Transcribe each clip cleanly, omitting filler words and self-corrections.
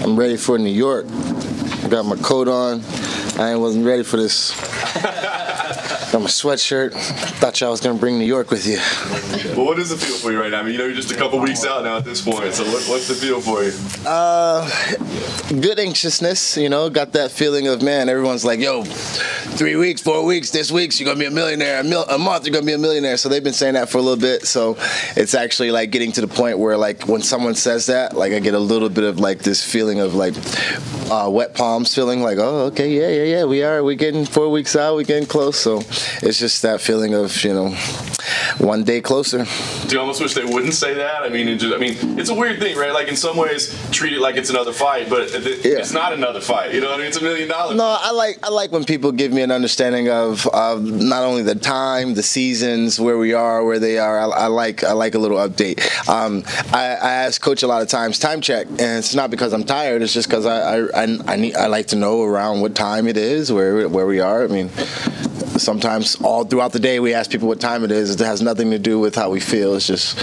I'm ready for New York. Got my coat on. I wasn't ready for this. Got my sweatshirt. Thought y'all was gonna bring New York with you. Well, what does it feel for you right now? I mean, you know, you're just a couple weeks out now at this point. So what's the feel for you? Good anxiousness. You know, got that feeling of, man, everyone's like, yo, 3 weeks, 4 weeks, this week's you're gonna be a millionaire. A month you're gonna be a millionaire. So they've been saying that for a little bit. So it's actually like getting to the point where, like, when someone says that, like, I get a little bit of like this feeling of like wet palms feeling, like, oh, okay, yeah, we're getting 4 weeks out, we're getting close. So it's just that feeling of, you know, one day closer. Do you almost wish they wouldn't say that? I mean, it's a weird thing, right? Like, in some ways, treat it like it's another fight, but it's not another fight. You know what I mean? It's $1 million. No, I like when people give me an understanding of not only the time, the seasons, where we are, where they are. I like a little update. I ask Coach a lot of times, time check, and it's not because I'm tired. It's just because I like to know around what time it is, where we are. I mean, sometimes all throughout the day we ask people what time it is. It has nothing to do with how we feel. It's just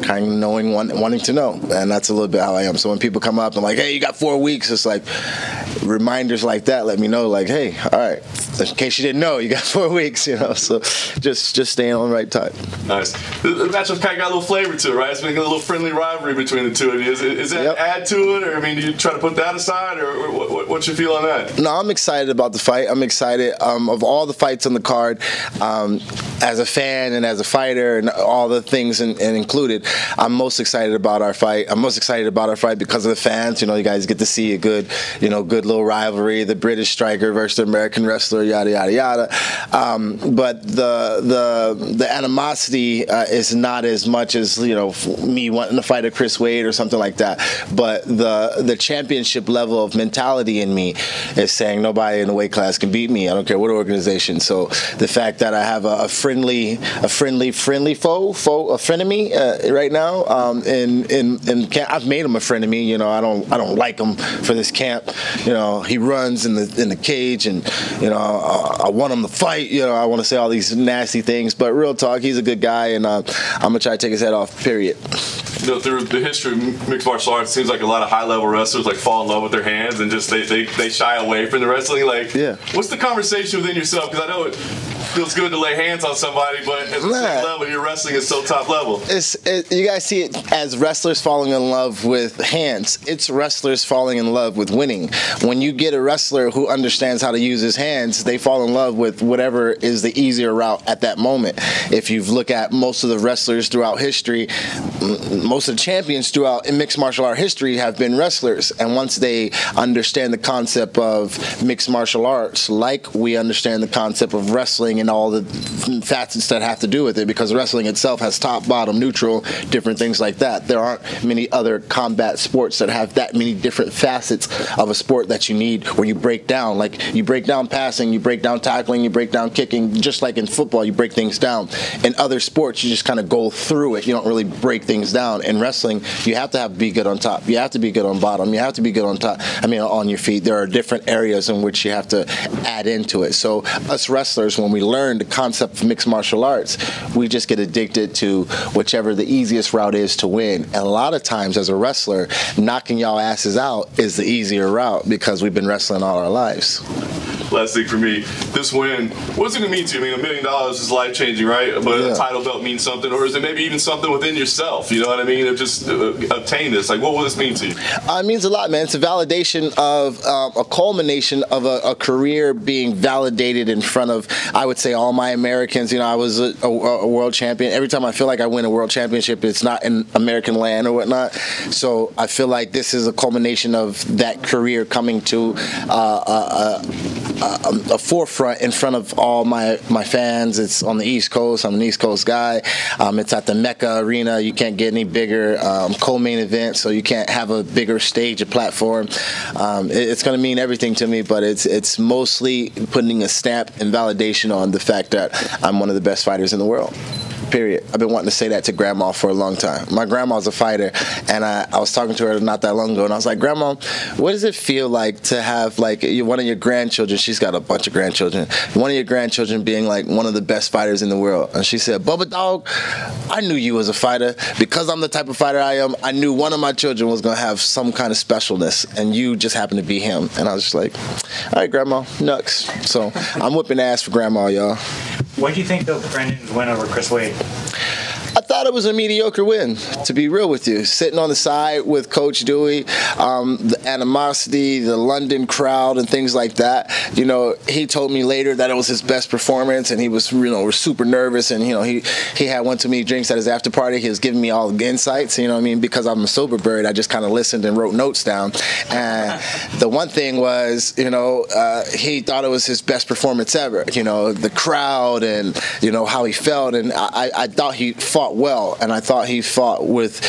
kind of knowing, wanting to know, and that's a little bit how I am. So when people come up and like, hey, you got 4 weeks, it's like reminders like that let me know, like, hey, all right, in case you didn't know, you got 4 weeks, you know. So just staying on the right time. Nice. The matchup's kind of got a little flavor to it, right? It's been a little friendly rivalry between the two of you. Is that add to it, or I mean, do you try to put that aside, or what's your feel on that? No, I'm excited about the fight. I'm excited of all the fights on the card. As a fan and as a fighter and all the things and included, I'm most excited about our fight. I'm most excited about our fight because of the fans. You know, you guys get to see a good little rivalry, the British striker versus the American wrestler, yada yada yada. But the animosity is not as much as, you know, me wanting to fight a Chris Wade or something like that. But the championship level of mentality in me is saying nobody in the weight class can beat me. I don't care what organization. So the fact that I have a frenemy right now, in camp, I've made him a frenemy. You know, I don't like him for this camp. You know, he runs in the cage, and you know, I want him to fight. You know, I want to say all these nasty things, but real talk, he's a good guy, and I'm gonna try to take his head off. Period. You know, through the history of mixed martial arts, it seems like a lot of high-level wrestlers like fall in love with their hands and just they shy away from the wrestling. Like, yeah. What's the conversation within yourself? Because I know it feels good to lay hands on somebody, but at the same level, your wrestling is so top level. You guys see it as wrestlers falling in love with hands. It's wrestlers falling in love with winning. When you get a wrestler who understands how to use his hands, they fall in love with whatever is the easier route at that moment. If you look at most of the wrestlers throughout history, most of the champions throughout in mixed martial art history have been wrestlers. And once they understand the concept of mixed martial arts, like we understand the concept of wrestling and all the facets that have to do with it, because wrestling itself has top, bottom, neutral, different things like that. There aren't many other combat sports that have that many different facets of a sport that you need, where you break down. Like, you break down passing, you break down tackling, you break down kicking. Just like in football, you break things down. In other sports, you just kind of go through it. You don't really break things down. In wrestling, you have to be good on top. You have to be good on bottom. You have to be good on top. I mean, on your feet. There are different areas in which you have to add into it. So us wrestlers, when we learn the concept of mixed martial arts, we just get addicted to whichever the easiest route is to win. And a lot of times as a wrestler, knocking y'all asses out is the easier route because we've been wrestling all our lives. Last thing for me, this win, what's it going to mean to you? I mean, $1 million is life-changing, right? But a title belt means something, or is it maybe even something within yourself? You know what I mean? Of just obtain this. Like, what will this mean to you? It means a lot, man. It's a validation of a culmination of a career being validated in front of, I would say, all my Americans. You know, I was a world champion. Every time I feel like I win a world championship, it's not in American land or whatnot. So I feel like this is a culmination of that career coming to a forefront in front of all my fans. It's on the East Coast. I'm an East Coast guy. It's at the Mecca Arena. You can't get any bigger. Co-main event, so you can't have a bigger stage, a platform. It's going to mean everything to me, but it's mostly putting a stamp and validation on the fact that I'm one of the best fighters in the world. period. I've been wanting to say that to Grandma for a long time. My grandma's a fighter, and I was talking to her not that long ago, and I was like, Grandma, what does it feel like to have like one of your grandchildren, she's got a bunch of grandchildren, one of your grandchildren being like one of the best fighters in the world? And she said, Bubba dog, I knew you was a fighter. Because I'm the type of fighter I am, I knew one of my children was going to have some kind of specialness, and you just happened to be him. And I was just like, all right, Grandma, nuts. So I'm whipping ass for Grandma, y'all. What do you think of Brendan's win over Chris Wade? I thought it was a mediocre win, to be real with you. Sitting on the side with Coach Dewey, the animosity, the London crowd, and things like that. You know, he told me later that it was his best performance, and he was, you know, super nervous. And you know, he had one too many drinks at his after party. He was giving me all the insights. You know what I mean? Because I'm a sober bird, I just kind of listened and wrote notes down. And the one thing was, you know, he thought it was his best performance ever. You know, the crowd and you know how he felt, and I thought he fought well, and I thought he fought with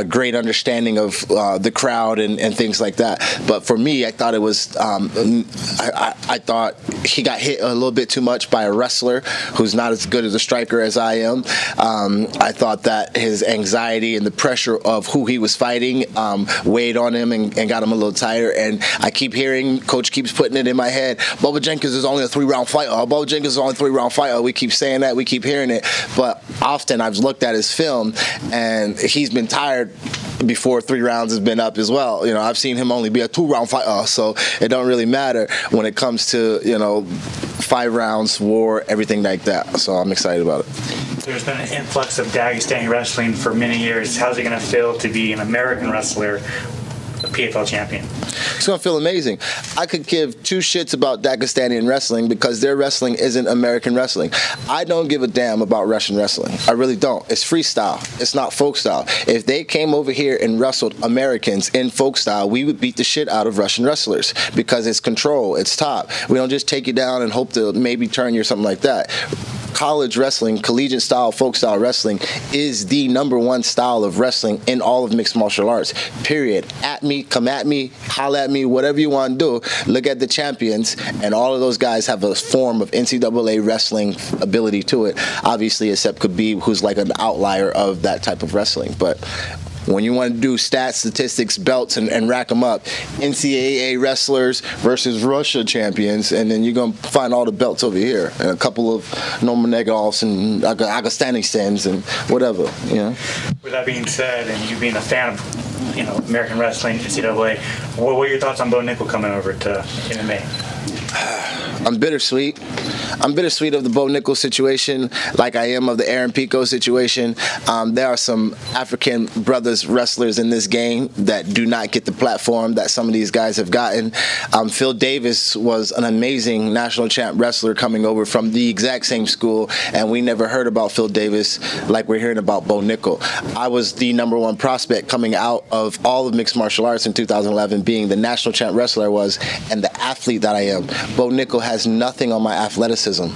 great understanding of the crowd and things like that. But for me, I thought it was I thought he got hit a little bit too much by a wrestler who's not as good as a striker as I am. I thought that his anxiety and the pressure of who he was fighting weighed on him and got him a little tighter. And I keep hearing, Coach keeps putting it in my head, Bubba Jenkins is only a 3-round fighter. Bubba Jenkins is only a 3-round fighter. We keep saying that, we keep hearing it, but often I've looked at his film and he's been tired before 3 rounds has been up as well. You know, I've seen him only be a 2-round fighter, so it don't really matter when it comes to, you know, 5 rounds, war, everything like that. So I'm excited about it. There's been an influx of Dagestani wrestling for many years. How's it going to feel to be an American wrestler, a PFL champion? It's going to feel amazing. I could give 2 shits about Dagestani wrestling because their wrestling isn't American wrestling. I don't give a damn about Russian wrestling. I really don't. It's freestyle. It's not folk style. If they came over here and wrestled Americans in folk style, we would beat the shit out of Russian wrestlers because it's control. It's top. We don't just take you down and hope to maybe turn you or something like that. College wrestling, collegiate style, folk style wrestling is the #1 style of wrestling in all of mixed martial arts, period. At me, come at me, holla at me, whatever you want to do. Look at the champions, and all of those guys have a form of NCAA wrestling ability to it, obviously, except Khabib, who's like an outlier of that type of wrestling. But when you want to do stats, statistics, belts, and rack them up, NCAA wrestlers versus Russia champions, and then you're going to find all the belts over here, and a couple of Nurmagomedovs and Agastanisans and whatever, you know. With that being said, and you being a fan of, you know, American wrestling, NCAA, what were your thoughts on Bo Nickel coming over to MMA? I'm bittersweet. I'm bittersweet of the Bo Nickel situation, like I am of the Aaron Pico situation. There are some African brothers wrestlers in this game that do not get the platform that some of these guys have gotten. Phil Davis was an amazing national champ wrestler coming over from the exact same school, and we never heard about Phil Davis like we're hearing about Bo Nickel. I was the #1 prospect coming out of all of mixed martial arts in 2011, being the national champ wrestler I was and the athlete that I am. Bo Nickel has nothing on my athleticism.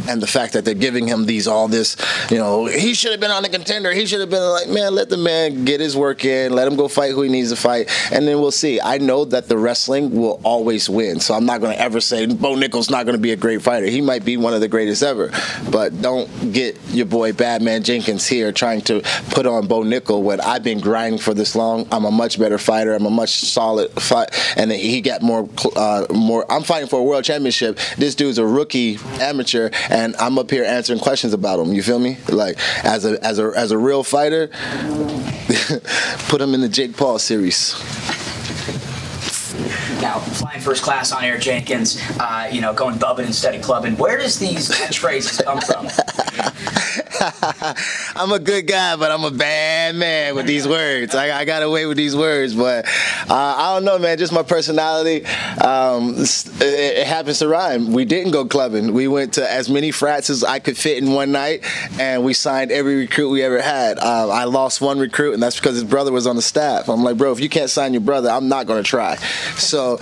And the fact that they're giving him all this, you know, he should have been on the contender. He should have been like, man, let the man get his work in. Let him go fight who he needs to fight. And then we'll see. I know that the wrestling will always win. So I'm not going to ever say Bo Nickel's not going to be a great fighter. He might be one of the greatest ever. But don't get your boy Bad Man Jenkins here trying to put on Bo Nickel when I've been grinding for this long. I'm a much better fighter. I'm a much solid fight. And he got more. I'm fighting for a world championship. This dude's a rookie amateur. And I'm up here answering questions about him. You feel me? Like as a real fighter, put him in the Jake Paul series. Now, flying first class on air, Jenkins, you know, going bubbing instead of clubbing. Where does these catchphrases come from? I'm a good guy, but I'm a bad man with these words. I got away with these words, but I don't know, man. Just my personality. It happens to rhyme. We didn't go clubbing. We went to as many frats as I could fit in one night, and we signed every recruit we ever had. I lost one recruit, and that's because his brother was on the staff. I'm like, bro, if you can't sign your brother, I'm not going to try. So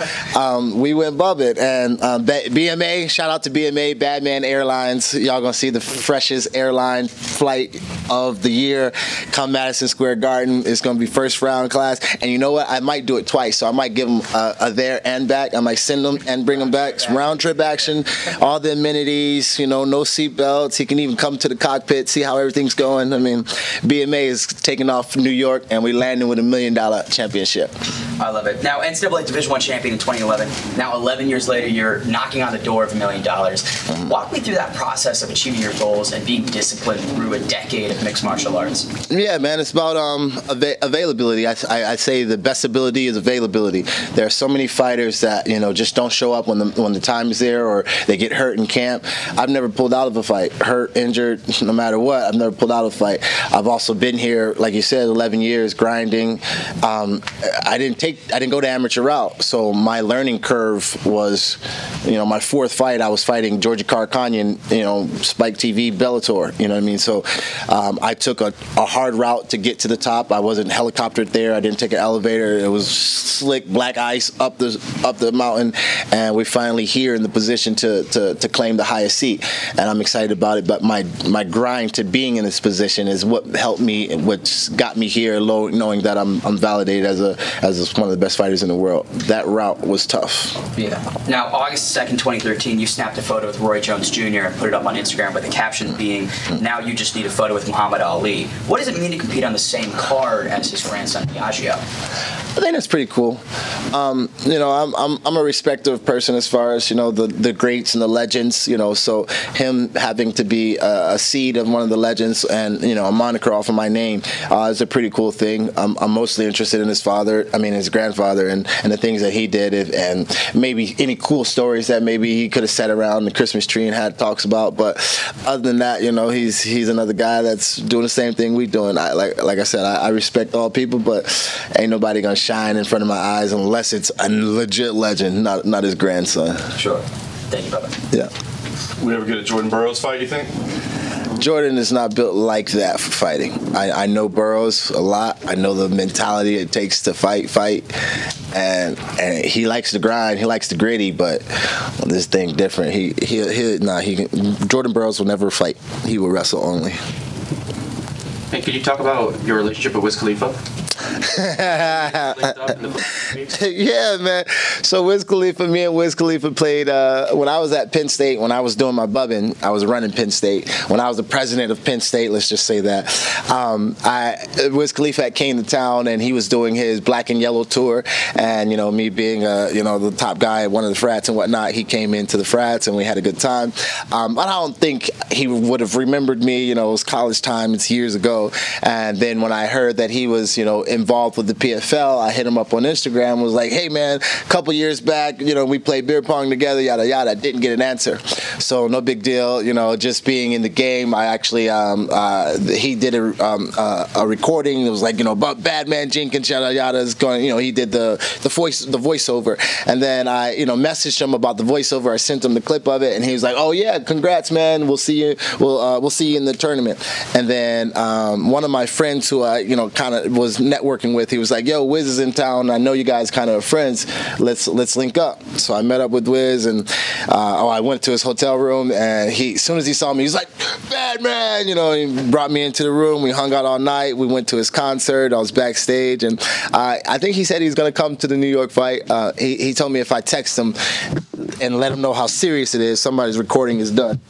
we went bubbing, and BMA, shout out to BMA, Bad Man Airlines. Y'all going to see the freshest airline headline flight of the year. Come Madison Square Garden. It's going to be first round class. And you know what? I might do it twice. So I might give them a there and back. I might send them and bring them back. It's round trip action. All the amenities, you know, no seat belts. He can even come to the cockpit, see how everything's going. I mean, BMA is taking off from New York, and we landing with $1 million championship. I love it. Now, NCAA Division I champion in 2011. Now, 11 years later, you're knocking on the door of $1 million. Walk me through that process of achieving your goals and being disciplined through a decade of mixed martial arts. Yeah, man, it's about availability. I say the best ability is availability. There are so many fighters that, you know, just don't show up when the time is there, or they get hurt in camp. I've never pulled out of a fight, hurt, injured, no matter what. I've never pulled out of a fight. I've also been here, like you said, 11 years grinding. I didn't go the amateur route, so my learning curve was, you know, my fourth fight I was fighting Georgia Carcanian, you know, Spike TV, Bellator, you know what I mean? So I took a hard route to get to the top. I wasn't helicoptered there. I didn't take an elevator. It was slick black ice up the mountain, and we're finally here in the position to claim the highest seat, and I'm excited about it. But my grind to being in this position is what helped me and what got me here, knowing that I'm validated as one of the best fighters in the world. That route was tough. Yeah. Now, August 2nd, 2013, you snapped a photo with Roy Jones Jr. and put it up on Instagram with the caption being, "Now you just need a photo with Muhammad Ali." What does it mean to compete on the same card as his grandson, Diageo? I think that's pretty cool. You know, I'm a respective person as far as, you know, the greats and the legends, you know, so him having to be a seed of one of the legends and, you know, a moniker off of my name is a pretty cool thing. I'm mostly interested in his grandfather and the things that he did, and maybe any cool stories that maybe he could have sat around the Christmas tree and had talks about. But other than that, you know, he's another guy that's doing the same thing we doing. Like I said, I respect all people, but ain't nobody gonna shine in front of my eyes unless it's a legit legend, not his grandson. Sure. Thank you, brother. Yeah. We ever get a Jordan Burroughs fight, you think? Jordan is not built like that for fighting. I know Burroughs a lot. I know the mentality it takes to fight, and he likes to grind. He likes to gritty, but this thing different. Jordan Burroughs will never fight. He will wrestle only. Hey, could you talk about your relationship with Wiz Khalifa? Yeah, man. So me and Wiz Khalifa played when I was at Penn State. When I was doing my bubbing, I was running Penn State. When I was the president of Penn State, let's just say that, Wiz Khalifa came to town and he was doing his Black and Yellow tour. And you know, me being you know, the top guy at one of the frats and whatnot, he came into the frats and we had a good time. But I don't think he would have remembered me. You know, it was college time. It's years ago. And then when I heard that he was, you know, involved with the PFL, I hit him up on Instagram, was like, hey man, a couple years back, you know, we played beer pong together, yada yada. Didn't get an answer, so no big deal, you know, just being in the game. I actually he did a recording. It was like, you know, about Bad Man Jenkins, yada yada is going, you know, he did the voiceover, and then I, you know, messaged him about the voiceover. I sent him the clip of it, and he was like, oh yeah, congrats man, we'll see you, we'll see you in the tournament. And then one of my friends who I, you know, kind of was networking with, he was like, yo, Wiz is in town, I know you guys kind of are friends, let's link up. So I met up with Wiz, and I went to his hotel room, and as soon as he saw me, he's like, Bad Man, you know, he brought me into the room, we hung out all night, we went to his concert, I was backstage, and I think he said he's going to come to the New York fight. He told me if I text him and let him know how serious it is, somebody's recording is done.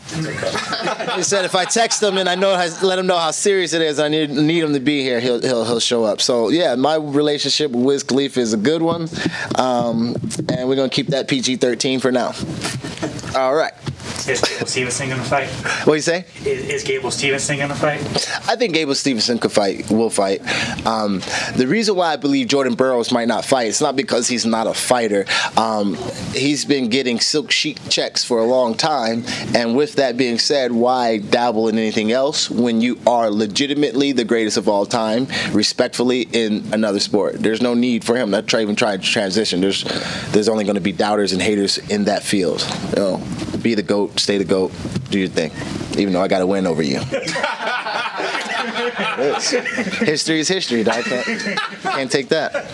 He said if I text him and let him know how serious it is, I need him to be here, he'll show up. So yeah, my relationship with Wiz Khalifa is a good one, and we're gonna keep that PG-13 for now. All right. Is Gable Stevenson going to fight? What do you say? Is Gable Stevenson going to fight? I think Gable Stevenson will fight. The reason why I believe Jordan Burroughs might not fight, it's not because he's not a fighter. He's been getting silk sheet checks for a long time, and with that being said, why dabble in anything else when you are legitimately the greatest of all time, respectfully, in another sport? There's no need for him to even try to transition. There's only going to be doubters and haters in that field. You know, be the GOAT, stay the GOAT, do your thing, even though I got to win over you. History is history, dog. Can't take that.